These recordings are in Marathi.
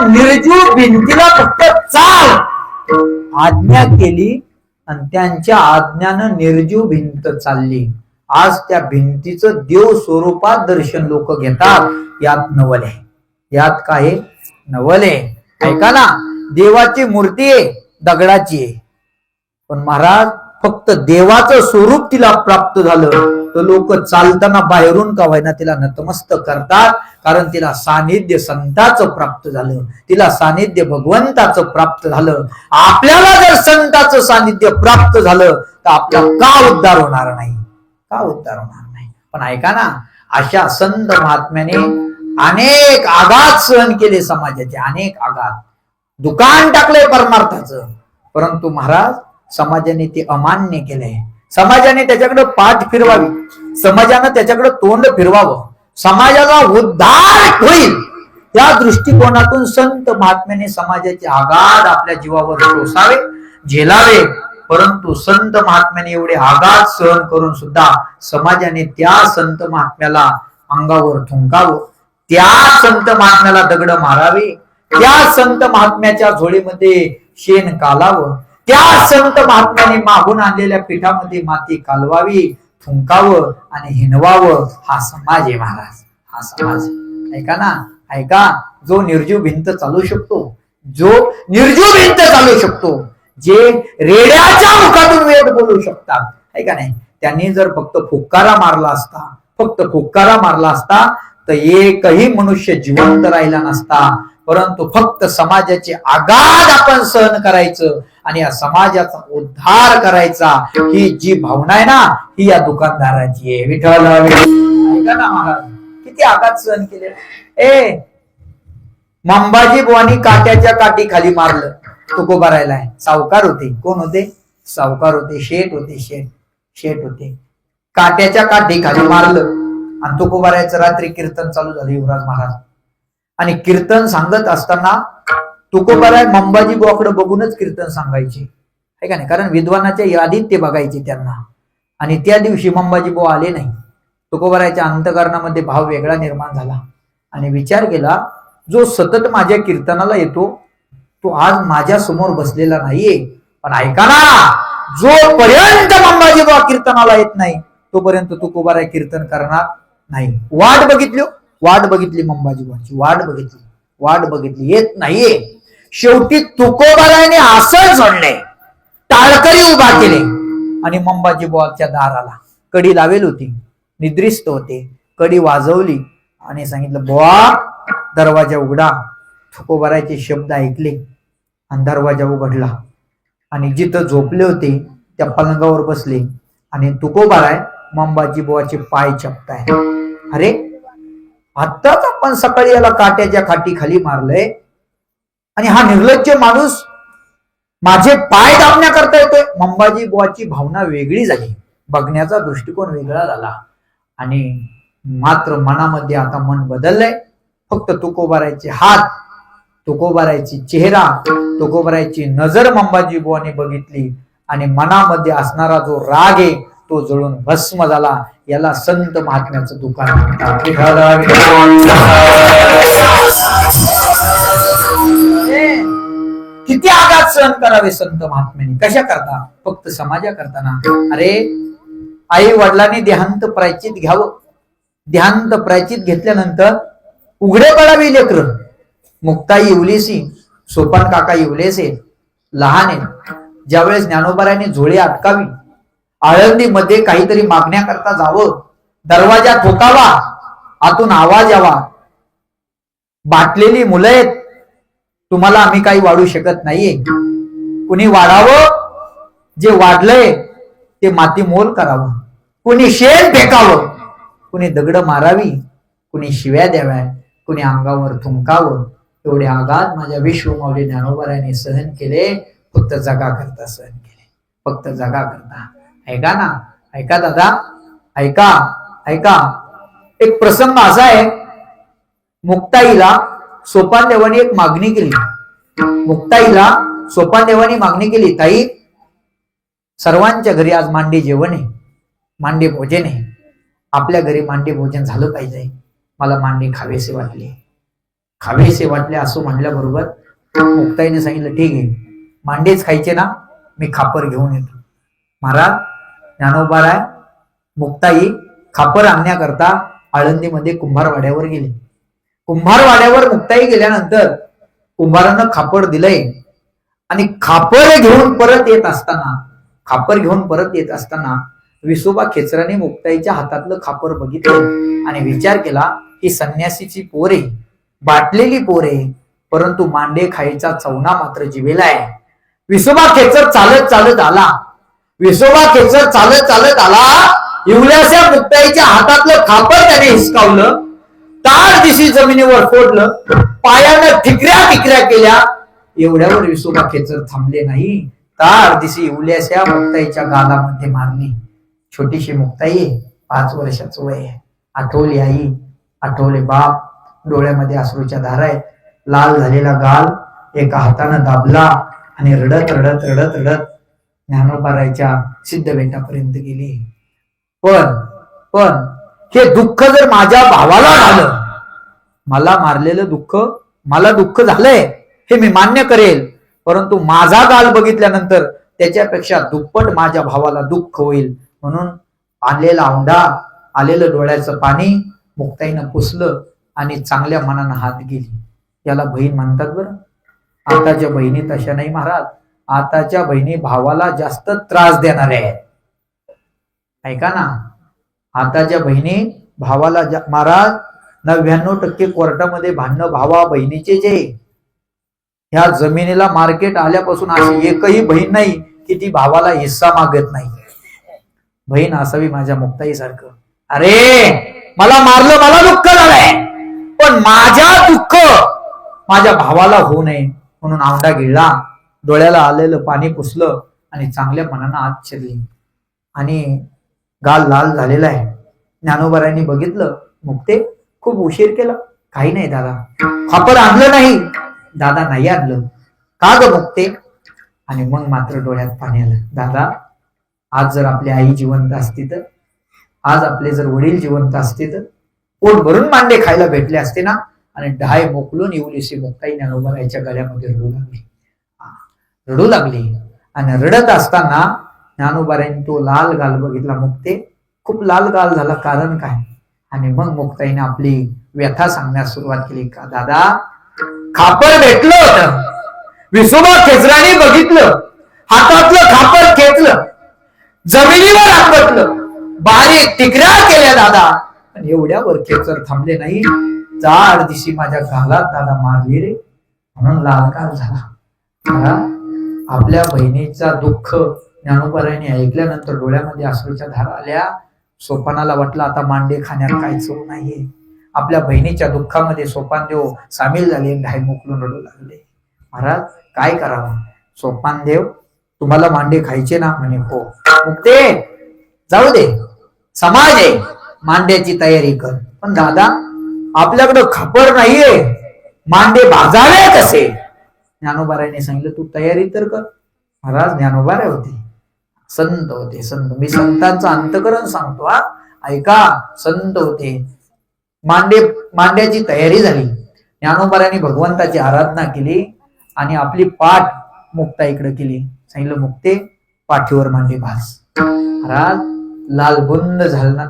निर्जीव भिंतीला फक्त चाल आज्ञा केली आणि त्यांच्या आज्ञानं निर्जीव भिंत चालली. आज त्या भिंतीचं देव स्वरूपात दर्शन लोक घेतात. यात नवल आहे, यात काय नवल आहे. ऐका ना, देवाची मूर्ती आहे, दगडाची आहे, पण महाराज फक्त देवाचं स्वरूप तिला प्राप्त झालं तर लोक चालताना बाहेरून का व्हायना तिला नतमस्तक करतात. कारण तिला सानिध्य संताचं प्राप्त झालं, तिला सानिध्य भगवंताचं प्राप्त झालं. आपल्याला जर संताचं सानिध्य प्राप्त झालं तर आपला का उद्धार होणार नाही, का उद्धार होणार नाही. पण ऐका ना, अशा संत महात्म्याने अनेक आघात सहन केले, समाजाचे अनेक आघात, दुकान टाकले परमार्थाचं, परंतु महाराज समाजाने ते अमान्य केले. समाजाने त्याच्याकडे पाठ फिरवावी, समाजाने त्याच्याकडे तोंड फिरवावं, समाजाचा उद्धार होईल त्या दृष्टिकोनातून संत महात्म्याने समाजाचे आघात आपल्या जीवावर सोसावे, झेलावे. परंतु संत महात्म्याने एवढे आघात सहन करून सुद्धा समाजाने त्या संत महात्म्याला अंगावर थुंकावं, त्या संत महात्म्याला दगड मारावे, त्या संत महात्म्याच्या झोळीमध्ये शेण कालावं, त्या संत महात्म्याने मागून आणलेल्या पीठामध्ये माती कालवावी, थुंकावं आणि हिनवावं. हा समाज आहे महाराज, हा समाज. ऐका ना, ऐका, जो निर्जीव भिंत चालू शकतो, जो निर्जीव भिंत चालू शकतो, जे रेड्याच्या मुखातून वेद बोलू शकतात, ऐका नाही, त्यांनी जर फक्त फुक्कारा मारला असता, फक्त फुक्कारा मारला असता तर एकही मनुष्य जिवंत राहिला नसता. परंतु फक्त समाजाचे आघात आपण सहन करायचं आणि या समाजाचा उद्धार करायचा, ही जी भावना आहे ना, ही या दुकानदाराची आहे. विठ्ठल ऐका ना महाराज, किती आघात सहन केले. मंबाजी बुवानी काट्याच्या काठी खाली मारलं, तुकोबारायला सावकार होते. कोण होते? सावकार होते, शेठ होते, शेठ होते. काट्याच्या काठी खाली मारलं आणि तुकोबारायचं रात्री कीर्तन चालू झालं युवराज महाराज. आणि कीर्तन सांगत असताना तुकोबाराय मंबाजी बुवाकडे बघूनच कीर्तन सांगायचे, है का नाही, कारण विद्वानाच्या यादीत ते बघायचे त्यांना. आणि त्या दिवशी मंबाजी बुवा आले नाही. तुकोबारायच्या अंतःकरणामध्ये भाव वेगळा निर्माण झाला आणि विचार केला, जो सतत माझ्या कीर्तनाला येतो तो आज माझ्या समोर बसलेला नाहीये. पण ऐका ना, जोपर्यंत मंबाजी बुवा कीर्तनाला येत नाही तोपर्यंत तुकोबाराय कीर्तन करणार नाही. वाट बघितली, वाट बघितली, मंबाजी बुवाची वाट बघितली, वाट बघितली, येत नाहीये. शेवटी तुकोबारायने आसन सोडले, टाळकरी उभा केले आणि मंबाजी बुवाच्या दाराला कडी लावेल होती, निद्रिस्त होते, कडी वाजवली आणि सांगितलं, बुवा दरवाजा उघडा. तुकोबारायचे शब्द ऐकले आणि दरवाजा उघडला आणि जिथं झोपले होते त्या पलंगावर बसले आणि तुकोबाराय मंबाजी बुवाचे पाय चपताय. अरे, आत्ताच आपण सकाळी याला काट्याच्या काठी खाली मारलंय आणि हा निर्लज्ज माणूस माझे पाय दाबण्याकरता येतोय. मंबाजी बुवाची भावना वेगळी झाली, बघण्याचा दृष्टिकोन वेगळा झाला आणि मात्र मनामध्ये आता मन बदललंय. फक्त तुकोबारायचे हात, तुकोबारायची चेहरा, तुकोबारायची नजर मंबाजी बुवाने बघितली आणि मनामध्ये असणारा जो राग आहे तो जळून भस्म झाला. याला संत महात्म्याचं दुकान म्हणतात. किती आघात सहन करावे संत महात्म्याने, कशा करता? फक्त समाजा करताना. अरे, आई वडिलांनी देहांत प्रायचित घ्यावं, देहांत प्रायचित घेतल्यानंतर उघडे पडावी लेकर. मुक्ताई इवलेसी, सोपान काका इवलेसे लहान आहे. ज्यावेळेस ज्ञानोबारायने झोळी अटकावी, आळंदीमध्ये काहीतरी मागण्याकरता जावं, दरवाजा ठोकावा, आतून आवाज यावा, बाटलेली मुलं आहेत, तुम्हाला आम्ही काही वाढू शकत नाहीये. कुणी वाढावं, जे वाढलंय ते माती मोल करावं, कुणी शेण फेकावं, कुणी दगड मारावी, कुणी शिव्या द्याव्या, कुणी अंगावर थुंकावं. एवढे आघात माझ्या विश्वमाऊली ज्ञानोबारायने सहन केले. फक्त जगा करता सहन केले, फक्त जगा करता. ऐका ना, ऐका दादा, ऐका, ऐका. एक प्रसंग असा आहे, मुक्ताईला सोपानदेवाने एक मागणी केली. मुक्ताईला सोपानदेवाने मागणी केली, ताई सर्वांच्या घरी आज मांडी जेवण आहे, मांडी भोजन आहे, आपल्या घरी मांडी भोजन झालं पाहिजे, मला मांडी खावेसे वाटले. खावेसे वाटले असं म्हणल्याबरोबर मुक्ताईने सांगितलं, ठीक आहे, मांडेच खायचे ना, मी खापर घेऊन येतो. महाराज ज्ञानोबाराय मुक्ताई खापर आणण्याकरता आळंदीमध्ये कुंभारवाड्यावर गेले. कुंभारवाड्यावर मुक्ताई गेल्यानंतर कुंभारानं खापर दिलंय आणि खापर घेऊन परत येत असताना विसोबा खेचराने मुक्ताईच्या हातातलं खापर बघितलं आणि विचार केला, ही संन्यासीची पोरे, बाटलेली पोरे, परंतु मांडे खायचा चवना मात्र जिवेला आहे. विसोबा खेचर चालत चालत आला. इवल्याशा मुक्ताईच्या हातातलं खापर त्याने हिसकावलं, तार दिशी जमिनीवर फोडलं, पायानं ठिकऱ्या केल्या. एवढ्यावर विसोबा खेचर थांबले नाही, तार दिशी इवल्याशा मुक्ताईच्या गालामध्ये मारली. छोटीशी मुक्ताई, 5 वर्षाचं वय आहे. आठवली आई, आठवले बाप, डोळ्यामध्ये अश्रूच्या धारा आहेत. लाल झालेला गाल एका हातानं दाबला आणि रडत ज्ञानोबारायच्या सिद्धबेटापर्यंत गेली. पण हे दुःख जर माझ्या भावाला झालं, मला मारलेलं दुःख, मला दुःख झालंय हे मी मान्य करेल, परंतु माझा गाल बघितल्यानंतर त्याच्यापेक्षा दुप्पट माझ्या भावाला दुःख होईल. म्हणून आलेला औंढा, आलेलं डोळ्याचं पाणी मुक्ताईनं पुसलं आणि चांगल्या मनानं हात गेली. याला बहीण म्हणतात बरं. आताच्या बहिणी तशा नाही महाराज. आताच्या बहिणी भावाला जास्त त्रास देणाऱ्या आहेत. ऐका ना, आताच्या बहिणी भावाला महाराज 99% कोर्टामध्ये भांडणं भावा बहिणीचे जे. ह्या जमिनीला मार्केट आल्यापासून अशी एकही बहीण नाही की ती भावाला हिस्सा मागत नाही. बहीण असावी माझ्या मुक्ताई सारखं. अरे मला मारलं, मला दुःख झालंय, पण माझ्या दुःख माझ्या भावाला होऊ नये म्हणून औंढा गिळला, डोळ्याला आलेलं पाणी पुसलं आणि चांगल्या मनानं आत शिरली. आणि गाल लाल झालेला आहे. ज्ञानोबारायांनी बघितलं, मुक्ते खूप उशीर केला. काही नाही दादा, खापर आणलं नाही. दादा नाही आणलं का ग मुक्ते? आणि मग मात्र डोळ्यात पाणी आलं. दादा, आज जर आपली आई जिवंत असती तर, आज आपले जर वडील जिवंत असते तर पोट भरून मांडे खायला भेटले असते ना. आणि ढाय मोकलून इवलीशी मुक्ताई ज्ञानोबारायच्या गळ्यामध्ये रडू लागली. आणि रडत असताना ज्ञानोबारायांनी तो लाल गाल बघितला. मुक्ते खूप लाल गाल झाला, कारण काय? आणि मग मुक्ताईने आपली व्यथा सांगण्यास सुरुवात केली. का दादा, खापर भेटलं होतं, विसोबा खेचराने बघितलं, हातातलं खापर खेचलं, जमिनीवर आपटलं, बारीक टिकऱ्या केल्या दादा. पण एवढ्यावर खेचर थांबले नाही, जाड दिशी माझ्या गालात दादा मारली रे, म्हणून लाल गाल झाला. आपल्या बहिणीचा दुःख ज्ञानोबारायांनी ऐकल्यानंतर डोळ्यामध्ये अश्रूच्या धारा आल्या. सोपानाला वाटलं आता मांडे खाण्यात काय चव नाहीये. आपल्या बहिणीच्या दुःखामध्ये सोपानदेव सामील झाले, ढाय मोकलून रडू लागले. महाराज काय करावं? सोपानदेव, तुम्हाला मांडे खायचे ना? म्हणे हो. मुक्ते जाऊ दे, समाज आहे, मांड्याची तयारी कर. पण दादा, आपल्याकडं खापर नाहीये, मांडे भाजावे कसे? ज्ञानोबारायांनी सांगितलं, तू तयारी तर कर. महाराज ज्ञानोबाराय होते, संत होते, संत. मी संतांचं अंतकरण सांगतो हा, ऐका. संत होते. मांड्याची तयारी झाली. ज्ञानोबारायांनी भगवंताची आराधना केली आणि आपली पाठ मुक्ताईकडे केली. सांगितलं, मुक्ते पाठीवर मांडे भाज. महाराज लालबुंद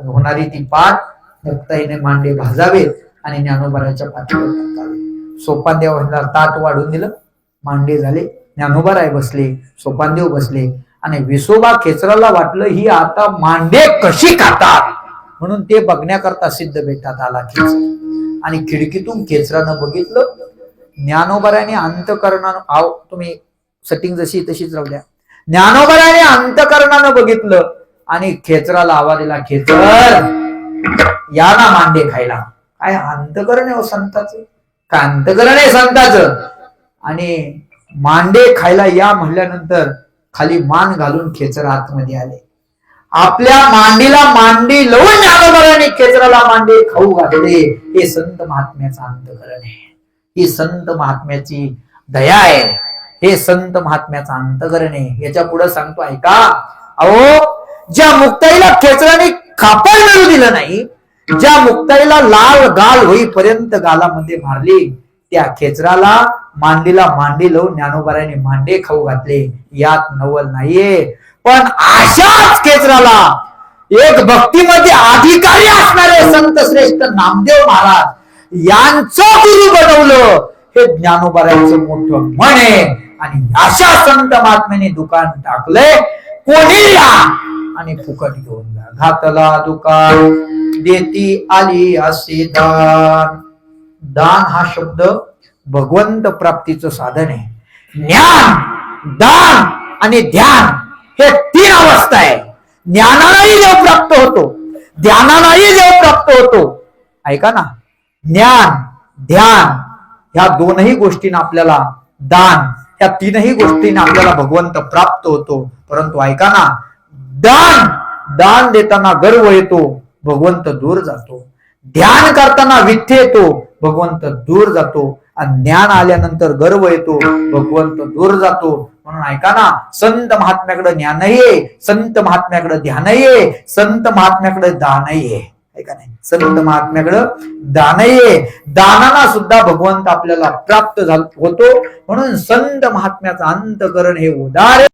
होणारी ती पाठ मुक्ताईने मांडे भाजावेत आणि ज्ञानोबाराच्या पाठीवर टाकावे. सोपानदेवांना ताट वाढून दिलं, मांडे झाले. ज्ञानोबाराय बसले, सोपानदेव बसले आणि विसोबा खेचराला वाटलं ही आता मांडे कशी खातात, म्हणून ते बघण्याकरता सिद्ध बेटात आला खेचर. आणि खिडकीतून खेचरानं बघितलं. ज्ञानोबाराने अंतकरणानं, तुम्ही सेटिंग जशी तशीच राहू द्या. ज्ञानोबाराने अंतकरणानं बघितलं आणि खेचराला आवाज दिला, खेचर या ना मांडे खायला. काय अंतकरण आहे संताचं, काय अंतकरण आहे संताचं. आणि मांडे खायला या म्हणल्यानंतर खाली मान घालून खेचर आतमध्ये आले. आपल्या मांडीला मांडी लावून ज्ञानोबाराने खेचराला मांडे खाऊ घातले. हे संत महात्म्याचं अंतकरण आहे, ही संत महात्म्याची दया आहे, हे संत महात्म्याचं अंतकरण आहे. याच्या पुढे सांगतो ऐका. अहो, ज्या मुक्ताईला खेचराने खापर मिळू दिलं नाही, ज्या मुक्ताईला लाल गाल होईपर्यंत गालामध्ये मारली, त्या खेचराला मांडीला मांडी लावून ज्ञानोबारांनी मांडे खाऊ घातले. यात नवल नाहीये. पण अशाच खेचराला एक भक्तीमध्ये अधिकारी असणारे संत श्रेष्ठ नामदेव महाराज यांचं गुरु बनवलं. हे ज्ञानोबारांचं मोठं म्हण आहे. आणि अशा संत महात्म्याने दुकान टाकलंय. कोणी या आणि फुकट घेऊन जा. घातला दुकान देती आली असे दान. दान हा शब्द भगवंत प्राप्तीचं साधन आहे. ज्ञान, दान आणि ध्यान हे 3 अवस्था आहे. ज्ञानालाही देव प्राप्त होतो, ध्यानालाही देव प्राप्त होतो. ऐका ना, ज्ञान, ध्यान ह्या 2ही गोष्टींना आपल्याला, दान ह्या 3ही गोष्टींना आपल्याला भगवंत प्राप्त होतो. परंतु ऐका ना, दान देताना गर्व येतो, भगवंत दूर जातो. ध्यान करताना विठ्ठे येतो, भगवंत दूर जातो. आणि ज्ञान आल्यानंतर गर्व येतो, भगवंत दूर जातो. म्हणून ऐका ना, संत महात्म्याकडे ज्ञानही आहे, संत महात्म्याकडे ध्यानही आहे, संत महात्म्याकडे दानही आहे. ऐका नाही, संत महात्म्याकडे दानही आहे. दानाना सुद्धा भगवंत आपल्याला प्राप्त होतो. म्हणून संत महात्म्याचं अंतकरण हे उदार